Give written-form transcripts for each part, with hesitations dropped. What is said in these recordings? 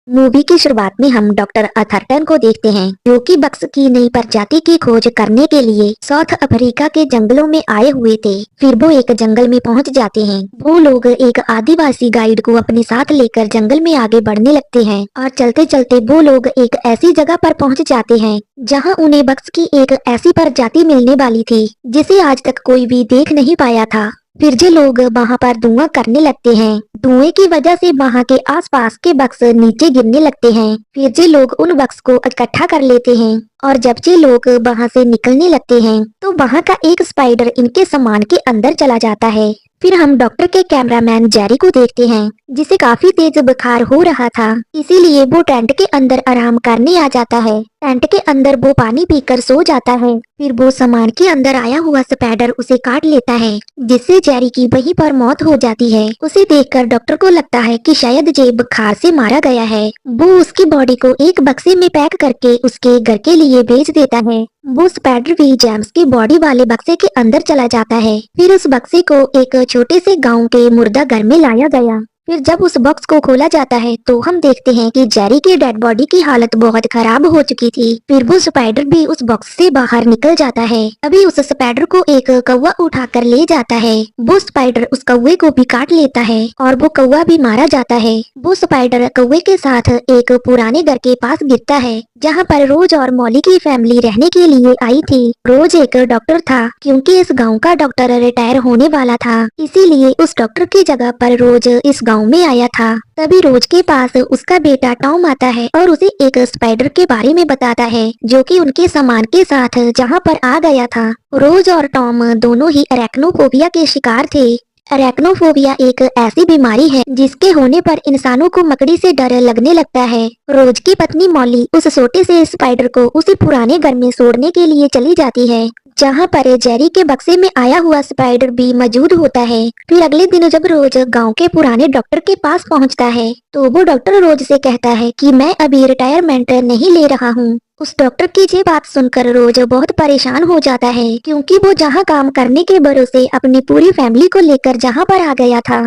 Movie की शुरुआत में हम डॉक्टर अथर्टन को देखते हैं, जो कि बक्स की नई प्रजाति की खोज करने के लिए साउथ अफ्रीका के जंगलों में आए हुए थे। फिर वो एक जंगल में पहुंच जाते हैं। वो लोग एक आदिवासी गाइड को अपने साथ लेकर जंगल में आगे बढ़ने लगते हैं और चलते चलते वो लोग एक ऐसी जगह पर पहुंच जाते हैं जहां उन्हें बक्स की एक ऐसी प्रजाति मिलने वाली थी जिसे आज तक कोई भी देख नहीं पाया था। फिर जो लोग वहां पर धुआं करने लगते हैं। धुएं की वजह से वहां के आसपास के बक्स नीचे गिरने लगते हैं। फिर जो लोग उन बक्स को इकट्ठा कर लेते हैं और जब जो लोग वहां से निकलने लगते हैं तो वहां का एक स्पाइडर इनके सामान के अंदर चला जाता है। फिर हम डॉक्टर के कैमरामैन जेरी को देखते हैं, जिसे काफी तेज बुखार हो रहा था, इसीलिए वो टेंट के अंदर आराम करने आ जाता है। टेंट के अंदर वो पानी पीकर सो जाता है। फिर वो सामान के अंदर आया हुआ स्पाइडर उसे काट लेता है, जिससे जेरी की वहीं पर मौत हो जाती है। उसे देखकर डॉक्टर को लगता है कि शायद जे बुखार से मारा गया है। वो उसकी बॉडी को एक बक्से में पैक करके उसके घर के लिए भेज देता है। वो स्पाइडर भी जेम्स की बॉडी वाले बक्से के अंदर चला जाता है। फिर उस बक्से को एक छोटे से गांव के मुर्दा घर में लाया गया। फिर जब उस बॉक्स को खोला जाता है तो हम देखते हैं कि जेरी की डेड बॉडी की हालत बहुत खराब हो चुकी थी। फिर वो स्पाइडर भी उस बॉक्स से बाहर निकल जाता है। अभी उस स्पाइडर को एक कौवा उठाकर ले जाता है। वो स्पाइडर उस कौवे को भी काट लेता है और वो कौवा भी मारा जाता है। वो स्पाइडर कौवे के साथ एक पुराने घर के पास गिरता है, जहाँ पर रोज और मॉली की फैमिली रहने के लिए आई थी। रोज एक डॉक्टर था, क्योंकि इस गाँव का डॉक्टर रिटायर होने वाला था, इसीलिए उस डॉक्टर की जगह पर रोज इस गाँव में आया था। तभी रोज के पास उसका बेटा टॉम आता है और उसे एक स्पाइडर के बारे में बताता है, जो कि उनके सामान के साथ जहां पर आ गया था। रोज और टॉम दोनों ही अरेक्नोफोबिया के शिकार थे। अरेक्नोफोबिया एक ऐसी बीमारी है जिसके होने पर इंसानों को मकड़ी से डर लगने लगता है। रोज की पत्नी मॉली उस छोटे से स्पाइडर को उसी पुराने घर में छोड़ने के लिए चली जाती है, जहाँ पर जेरी के बक्से में आया हुआ स्पाइडर भी मौजूद होता है। फिर अगले दिन जब रोज गांव के पुराने डॉक्टर के पास पहुंचता है तो वो डॉक्टर रोज से कहता है कि मैं अभी रिटायरमेंट नहीं ले रहा हूँ। उस डॉक्टर की ये बात सुनकर रोज बहुत परेशान हो जाता है, क्योंकि वो जहाँ काम करने के भरोसे अपनी पूरी फैमिली को लेकर जहाँ पर आ गया था।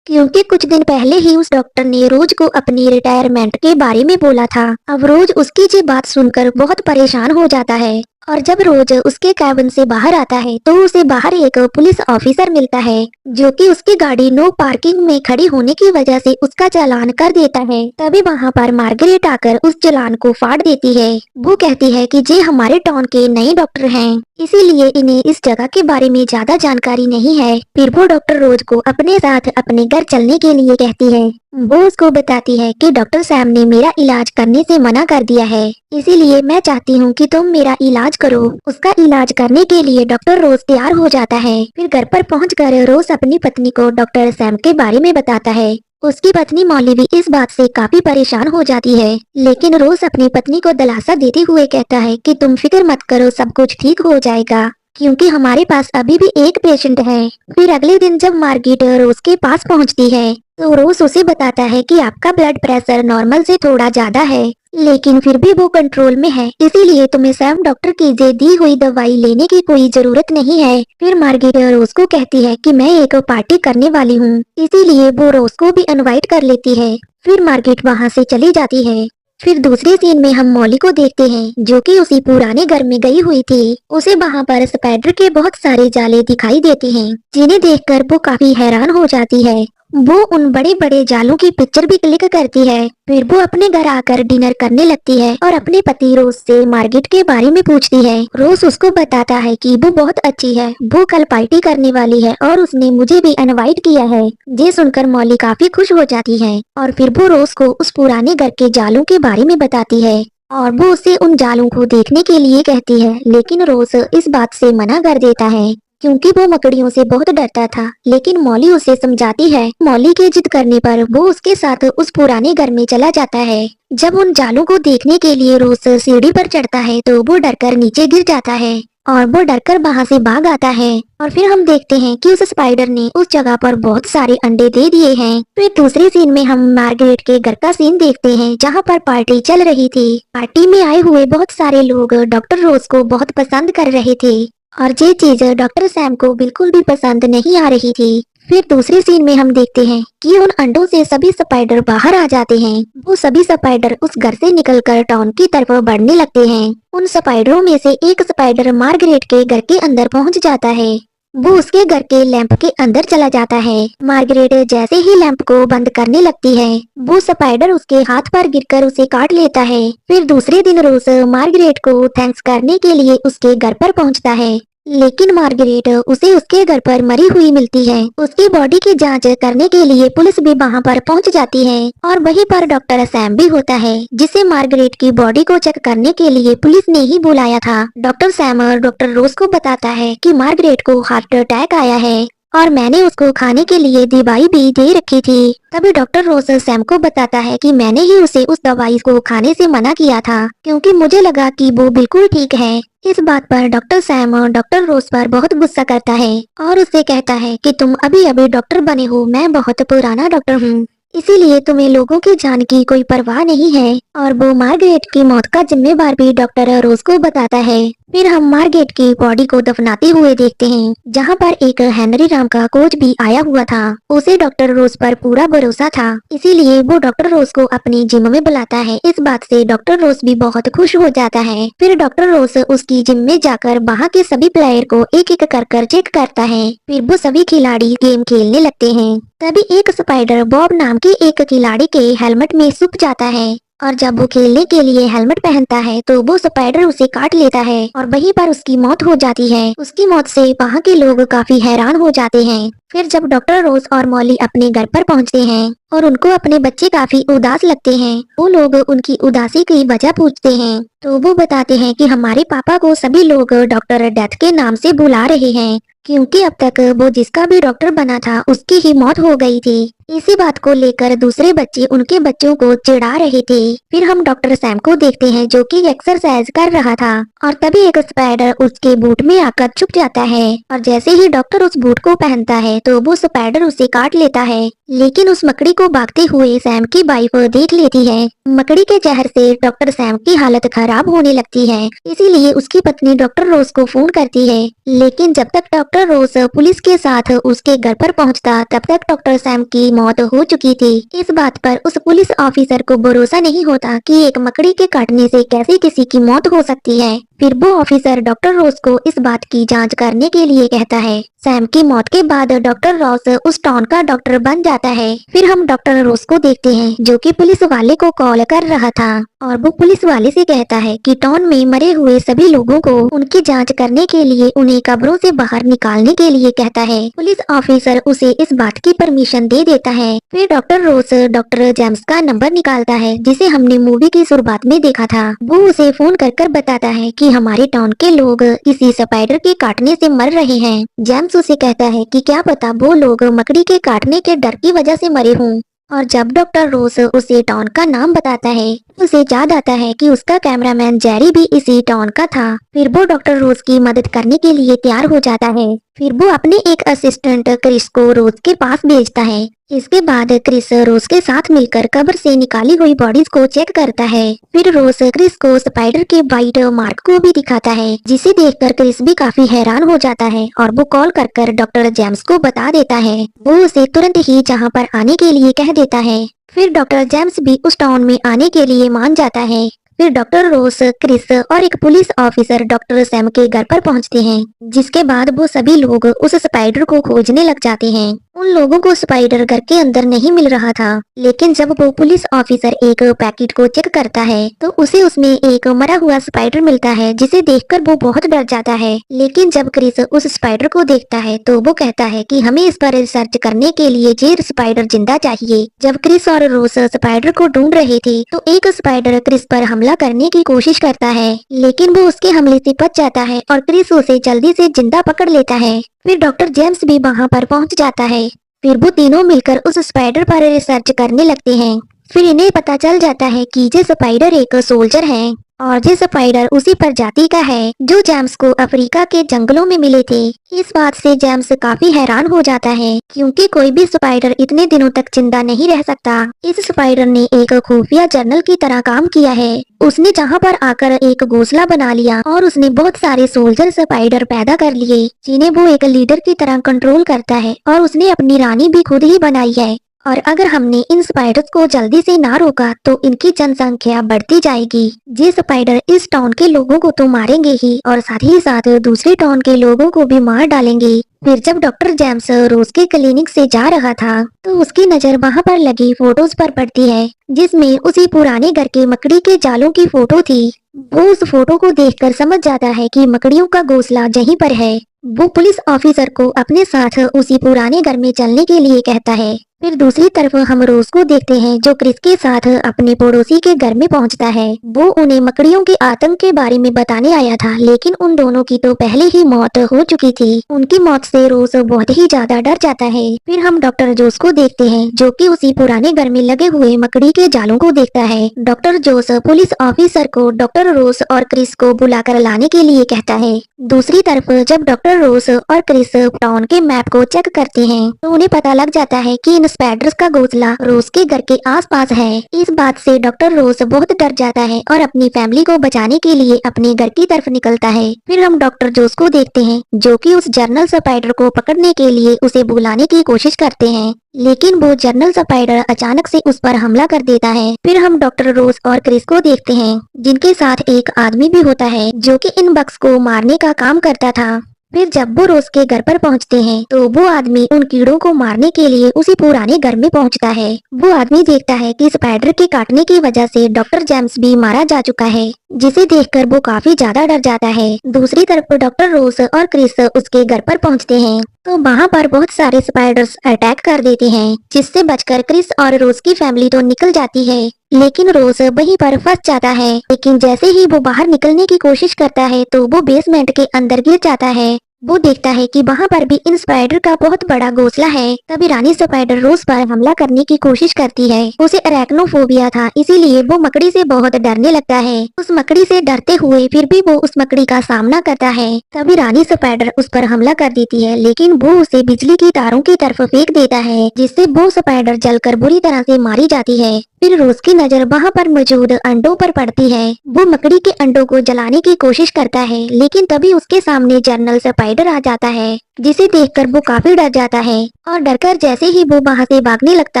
क्योंकि कुछ दिन पहले ही उस डॉक्टर ने रोज को अपनी रिटायरमेंट के बारे में बोला था। अब रोज उसकी ये बात सुनकर बहुत परेशान हो जाता है और जब रोज उसके कैबिन से बाहर आता है तो उसे बाहर एक पुलिस ऑफिसर मिलता है, जो कि उसकी गाड़ी नो पार्किंग में खड़ी होने की वजह से उसका चालान कर देता है। तभी वहां पर मार्गरेट आकर उस चालान को फाड़ देती है। वो कहती है कि ये हमारे टाउन के नए डॉक्टर हैं, इसीलिए इन्हें इस जगह के बारे में ज्यादा जानकारी नहीं है। फिर वो डॉक्टर रोज को अपने साथ अपने घर चलने के लिए कहती है। वो उसको बताती है कि डॉक्टर सैम ने मेरा इलाज करने से मना कर दिया है, इसीलिए मैं चाहती हूँ कि तुम मेरा इलाज करो। उसका इलाज करने के लिए डॉक्टर रोज तैयार हो जाता है। फिर घर पर पहुंचकर रोज अपनी पत्नी को डॉक्टर सैम के बारे में बताता है। उसकी पत्नी मॉली भी इस बात से काफी परेशान हो जाती है, लेकिन रोज अपनी पत्नी को दिलासा देते हुए कहता है कि तुम फिक्र मत करो, सब कुछ ठीक हो जाएगा, क्योंकि हमारे पास अभी भी एक पेशेंट है। फिर अगले दिन जब मार्गरेट रोज के पास पहुंचती है तो रोज उसे बताता है कि आपका ब्लड प्रेशर नॉर्मल से थोड़ा ज्यादा है, लेकिन फिर भी वो कंट्रोल में है, इसीलिए तुम्हें सैम डॉक्टर की जे दी हुई दवाई लेने की कोई जरूरत नहीं है। फिर मार्गरेट रोज को कहती है कि मैं एक पार्टी करने वाली हूँ, इसीलिए वो रोज को भी इनवाइट कर लेती है। फिर मार्गरेट वहाँ से चली जाती है। फिर दूसरे सीन में हम मॉली को देखते हैं, जो कि उसी पुराने घर में गई हुई थी। उसे वहाँ पर स्पाइडर के बहुत सारे जाले दिखाई देते हैं, जिन्हें देखकर वो काफी हैरान हो जाती है। वो उन बड़े बड़े जालों की पिक्चर भी क्लिक करती है। फिर वो अपने घर आकर डिनर करने लगती है और अपने पति रोज से मार्गरेट के बारे में पूछती है। रोज उसको बताता है कि वो बहुत अच्छी है, वो कल पार्टी करने वाली है और उसने मुझे भी इनवाइट किया है। ये सुनकर मॉली काफी खुश हो जाती है और फिर वो रोज को उस पुराने घर के जालों के बारे में बताती है और वो उसे उन जालों को देखने के लिए कहती है, लेकिन रोज इस बात से मना कर देता है, क्योंकि वो मकड़ियों से बहुत डरता था। लेकिन मॉली उसे समझाती है। मॉली के जिद करने पर वो उसके साथ उस पुराने घर में चला जाता है। जब उन जालों को देखने के लिए रोज सीढ़ी पर चढ़ता है तो वो डरकर नीचे गिर जाता है और वो डरकर वहां से भाग आता है। और फिर हम देखते हैं कि उस स्पाइडर ने उस जगह पर बहुत सारे अंडे दे दिए हैं। फिर दूसरे सीन में हम मार्गरेट के घर का सीन देखते हैं, जहां पर पार्टी चल रही थी। पार्टी में आए हुए बहुत सारे लोग डॉक्टर रोज को बहुत पसंद कर रहे थे और ये चीज डॉक्टर सैम को बिल्कुल भी पसंद नहीं आ रही थी। फिर दूसरे सीन में हम देखते हैं कि उन अंडों से सभी स्पाइडर बाहर आ जाते हैं। वो सभी स्पाइडर उस घर से निकलकर टाउन की तरफ बढ़ने लगते हैं। उन स्पाइडरों में से एक स्पाइडर मार्गरेट के घर के अंदर पहुंच जाता है। वो उसके घर के लैंप के अंदर चला जाता है। मार्गरेट जैसे ही लैंप को बंद करने लगती है, वो स्पाइडर उसके हाथ पर गिरकर उसे काट लेता है। फिर दूसरे दिन रोज मार्गरेट को थैंक्स करने के लिए उसके घर पर पहुंचता है, लेकिन मार्गरेट उसे उसके घर पर मरी हुई मिलती है। उसकी बॉडी की जांच करने के लिए पुलिस भी वहां पर पहुंच जाती है और वहीं पर डॉक्टर सैम भी होता है, जिसे मार्गरेट की बॉडी को चेक करने के लिए पुलिस ने ही बुलाया था। डॉक्टर सैम डॉक्टर रोज को बताता है कि मार्गरेट को हार्ट अटैक आया है और मैंने उसको खाने के लिए दवाई भी दे रखी थी। तभी डॉक्टर रोज सैम को बताता है कि मैंने ही उसे उस दवाई को खाने से मना किया था, क्योंकि मुझे लगा कि वो बिल्कुल ठीक है। इस बात पर डॉक्टर सैम डॉक्टर रोज पर बहुत गुस्सा करता है और उससे कहता है कि तुम अभी अभी डॉक्टर बने हो, मैं बहुत पुराना डॉक्टर हूँ, इसीलिए तुम्हें लोगों की जान की कोई परवाह नहीं है। और वो मार्गरेट की मौत का जिम्मेवार भी डॉक्टर रोज को बताता है। फिर हम मार्गरेट की बॉडी को दफनाते हुए देखते हैं, जहाँ पर एक हेनरी नाम का कोच भी आया हुआ था। उसे डॉक्टर रोज पर पूरा भरोसा था, इसीलिए वो डॉक्टर रोज को अपनी जिम में बुलाता है। इस बात से डॉक्टर रोज भी बहुत खुश हो जाता है। फिर डॉक्टर रोज उसकी जिम में जाकर वहाँ के सभी प्लेयर को एक एक कर चेक करता है। फिर वो सभी खिलाड़ी गेम खेलने लगते हैं। तभी एक स्पाइडर बॉब नाम के एक खिलाड़ी के हेलमेट में छुप जाता है और जब वो खेलने के लिए हेलमेट पहनता है तो वो स्पाइडर उसे काट लेता है और वहीं पर उसकी मौत हो जाती है। उसकी मौत से वहाँ के लोग काफी हैरान हो जाते हैं। फिर जब डॉक्टर रोज और मॉली अपने घर पर पहुँचते हैं और उनको अपने बच्चे काफी उदास लगते हैं, वो लोग उनकी उदासी की वजह पूछते हैं तो वो बताते हैं कि हमारे पापा को सभी लोग डॉक्टर डेथ के नाम से बुला रहे हैं, क्योंकि अब तक वो जिसका भी डॉक्टर बना था उसकी ही मौत हो गई थी। इसी बात को लेकर दूसरे बच्चे उनके बच्चों को चिढ़ा रहे थे। फिर हम डॉक्टर सैम को देखते हैं जो कि एक्सरसाइज कर रहा था और तभी एक स्पाइडर उसके बूट में आकर छुप जाता है और जैसे ही डॉक्टर उस बूट को पहनता है तो वो स्पाइडर उसे काट लेता है। लेकिन उस मकड़ी को भागते हुए सैम की वाइफ देख लेती है। मकड़ी के जहर से डॉक्टर सैम की हालत खराब होने लगती है, इसीलिए उसकी पत्नी डॉक्टर रोज को फोन करती है। लेकिन जब तक डॉक्टर रोज पुलिस के साथ उसके घर पर पहुंचता, तब तक डॉक्टर सैम की मौत हो चुकी थी। इस बात पर उस पुलिस ऑफिसर को भरोसा नहीं होता कि एक मकड़ी के काटने से कैसे किसी की मौत हो सकती है। फिर वो ऑफिसर डॉक्टर रोज को इस बात की जांच करने के लिए कहता है। सैम की मौत के बाद डॉक्टर रोज उस टाउन का डॉक्टर बन जाता है। फिर हम डॉक्टर रोज को देखते हैं जो कि पुलिस वाले को कॉल कर रहा था और वो पुलिस वाले से कहता है कि टाउन में मरे हुए सभी लोगों को उनकी जांच करने के लिए उन्हें कब्रों से बाहर निकालने के लिए कहता है। पुलिस ऑफिसर उसे इस बात की परमिशन दे देता है। फिर डॉक्टर रोज डॉक्टर जेम्स का नंबर निकालता है, जिसे हमने मूवी की शुरुआत में देखा था। वो उसे फोन कर बताता है कि हमारे टाउन के लोग इसी स्पाइडर के काटने से मर रहे हैं। जेम्स उसे कहता है कि क्या पता वो लोग मकड़ी के काटने के डर की वजह से मरे हों। और जब डॉक्टर रोज उसे टाउन का नाम बताता है, उसे याद आता है कि उसका कैमरामैन जेरी भी इसी टाउन का था। फिर वो डॉक्टर रोज की मदद करने के लिए तैयार हो जाता है। फिर वो अपने एक असिस्टेंट क्रिस को रोज के पास भेजता है। इसके बाद क्रिस रोज के साथ मिलकर कब्र से निकाली हुई बॉडीज को चेक करता है। फिर रोज क्रिस को स्पाइडर के बाइट मार्क को भी दिखाता है, जिसे देखकर क्रिस भी काफी हैरान हो जाता है और वो कॉल कर डॉक्टर जेम्स को बता देता है। वो उसे तुरंत ही जहाँ पर आने के लिए कह देता है। फिर डॉक्टर जेम्स भी उस टाउन में आने के लिए मान जाता है। फिर डॉक्टर रोज, क्रिस और एक पुलिस ऑफिसर डॉक्टर सैम के घर पर पहुंचते हैं, जिसके बाद वो सभी लोग उस स्पाइडर को खोजने लग जाते हैं। उन लोगों को स्पाइडर घर के अंदर नहीं मिल रहा था, लेकिन जब वो पुलिस ऑफिसर एक पैकेट को चेक करता है तो उसे उसमें एक मरा हुआ स्पाइडर मिलता है, जिसे देखकर वो बहुत डर जाता है। लेकिन जब क्रिस उस स्पाइडर को देखता है तो वो कहता है कि हमें इस पर रिसर्च करने के लिए ये स्पाइडर जिंदा चाहिए। जब क्रिस और रोज स्पाइडर को ढूंढ रहे थे तो एक स्पाइडर क्रिस पर हमला करने की कोशिश करता है, लेकिन वो उसके हमले से बच जाता है और क्रिस उसे जल्दी से जिंदा पकड़ लेता है। फिर डॉक्टर जेम्स भी वहाँ पर पहुँच जाता है। फिर वो तीनों मिलकर उस स्पाइडर पर रिसर्च करने लगते हैं। फिर इन्हें पता चल जाता है कि ये स्पाइडर एक सोल्जर है और ये स्पाइडर उसी प्रजाति का है जो जेम्स को अफ्रीका के जंगलों में मिले थे। इस बात से जेम्स काफी हैरान हो जाता है क्योंकि कोई भी स्पाइडर इतने दिनों तक जिंदा नहीं रह सकता। इस स्पाइडर ने एक खुफिया जर्नल की तरह काम किया है। उसने जहाँ पर आकर एक घोंसला बना लिया और उसने बहुत सारे सोल्जर स्पाइडर पैदा कर लिए जिन्हें वो एक लीडर की तरह कंट्रोल करता है और उसने अपनी रानी भी खुद ही बनाई है। और अगर हमने इन स्पाइडर्स को जल्दी से ना रोका तो इनकी जनसंख्या बढ़ती जाएगी। ये स्पाइडर इस टाउन के लोगों को तो मारेंगे ही और साथ ही साथ दूसरे टाउन के लोगों को भी मार डालेंगे। फिर जब डॉक्टर जेम्स रोज के क्लिनिक से जा रहा था तो उसकी नजर वहाँ पर लगी फोटोज पर पड़ती है जिसमें उसी पुराने घर के मकड़ी के जालों की फोटो थी। वो उस फोटो को देखकर समझ जाता है कि मकड़ियों का घोंसला यहीं पर है। वो पुलिस ऑफिसर को अपने साथ उसी पुराने घर में चलने के लिए कहता है। फिर दूसरी तरफ हम रोज को देखते हैं जो क्रिस के साथ अपने पड़ोसी के घर में पहुंचता है। वो उन्हें मकड़ियों के आतंक के बारे में बताने आया था लेकिन उन दोनों की तो पहले ही मौत हो चुकी थी। उनकी मौत से रोज बहुत ही ज्यादा डर जाता है। फिर हम डॉक्टर जोस को देखते हैं जो कि उसी पुराने घर में लगे हुए मकड़ी के जालों को देखता है। डॉक्टर जोस पुलिस ऑफिसर को डॉक्टर रोस और क्रिस को बुलाकर लाने के लिए कहता है। दूसरी तरफ जब डॉक्टर रोस और क्रिस टाउन के मैप को चेक करते हैं तो उन्हें पता लग जाता है कि इन स्पाइडर्स का घोंसला रोज के घर के आसपास है। इस बात से डॉक्टर रोज बहुत डर जाता है और अपनी फैमिली को बचाने के लिए अपने घर की तरफ निकलता है। फिर हम डॉक्टर जोस को देखते हैं जो कि उस जर्नल स्पाइडर को पकड़ने के लिए उसे बुलाने की कोशिश करते हैं लेकिन वो जर्नल स्पाइडर अचानक से उस पर हमला कर देता है। फिर हम डॉक्टर रोज और क्रिस को देखते हैं जिनके साथ एक आदमी भी होता है जो कि इन बग्स को मारने का काम करता था। फिर जब वो रोज के घर पर पहुंचते हैं तो वो आदमी उन कीड़ों को मारने के लिए उसी पुराने घर में पहुंचता है। वो आदमी देखता है कि स्पाइडर के काटने की वजह से डॉक्टर जेम्स भी मारा जा चुका है जिसे देखकर वो काफी ज्यादा डर जाता है। दूसरी तरफ डॉक्टर रोज और क्रिस उसके घर पर पहुंचते हैं तो वहाँ पर बहुत सारे स्पाइडर्स अटैक कर देते हैं जिससे बचकर क्रिस और रोज की फैमिली तो निकल जाती है लेकिन रोज वहीं पर फंस जाता है। लेकिन जैसे ही वो बाहर निकलने की कोशिश करता है तो वो बेसमेंट के अंदर गिर जाता है। वो देखता है कि वहाँ पर भी इन स्पाइडर का बहुत बड़ा घोंसला है। तभी रानी स्पाइडर रोज पर हमला करने की कोशिश करती है। उसे अरैक्नोफोबिया था इसीलिए वो मकड़ी से बहुत डरने लगता है। उस मकड़ी से डरते हुए फिर भी वो उस मकड़ी का सामना करता है। तभी रानी स्पाइडर उस पर हमला कर देती है लेकिन वो उसे बिजली की तारों की तरफ फेंक देता है जिससे वो स्पाइडर जलकर बुरी तरह से मारी जाती है। फिर रोज की नजर वहाँ पर मौजूद अंडों पर पड़ती है। वो मकड़ी के अंडों को जलाने की कोशिश करता है लेकिन तभी उसके सामने जर्नल स्पाइडर आ जाता है जिसे देखकर वो काफी डर जाता है और डरकर जैसे ही वो वहाँ से भागने लगता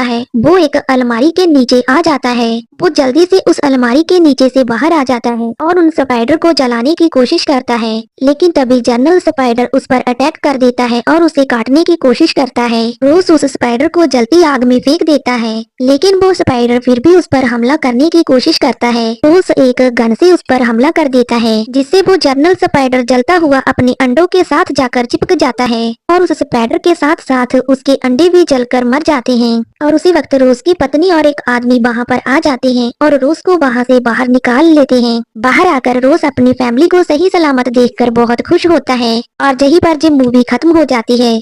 है वो एक अलमारी के नीचे आ जाता है। वो जल्दी से उस अलमारी के नीचे से बाहर आ जाता है और उन स्पाइडर को जलाने की कोशिश करता है लेकिन तभी जर्नल स्पाइडर उस पर अटैक कर देता है और उसे काटने की कोशिश करता है। रोज उस स्पाइडर को जलती आग में फेंक देता है लेकिन वो स्पाइडर फिर भी उस पर हमला करने की कोशिश करता है। रोज एक गन से उस पर हमला कर देता है जिससे वो जर्नल स्पाइडर जलता हुआ अपने अंडों के साथ जाकर चिपक जाता है और उस स्पाइडर के साथ साथ उसके अंडे भी जलकर मर जाते हैं। और उसी वक्त रोज की पत्नी और एक आदमी वहाँ पर आ जाते हैं और रोज को वहाँ से बाहर निकाल लेते हैं। बाहर आकर रोज अपनी फैमिली को सही सलामत देखकर बहुत खुश होता है और यहीं पर जब मूवी खत्म हो जाती है।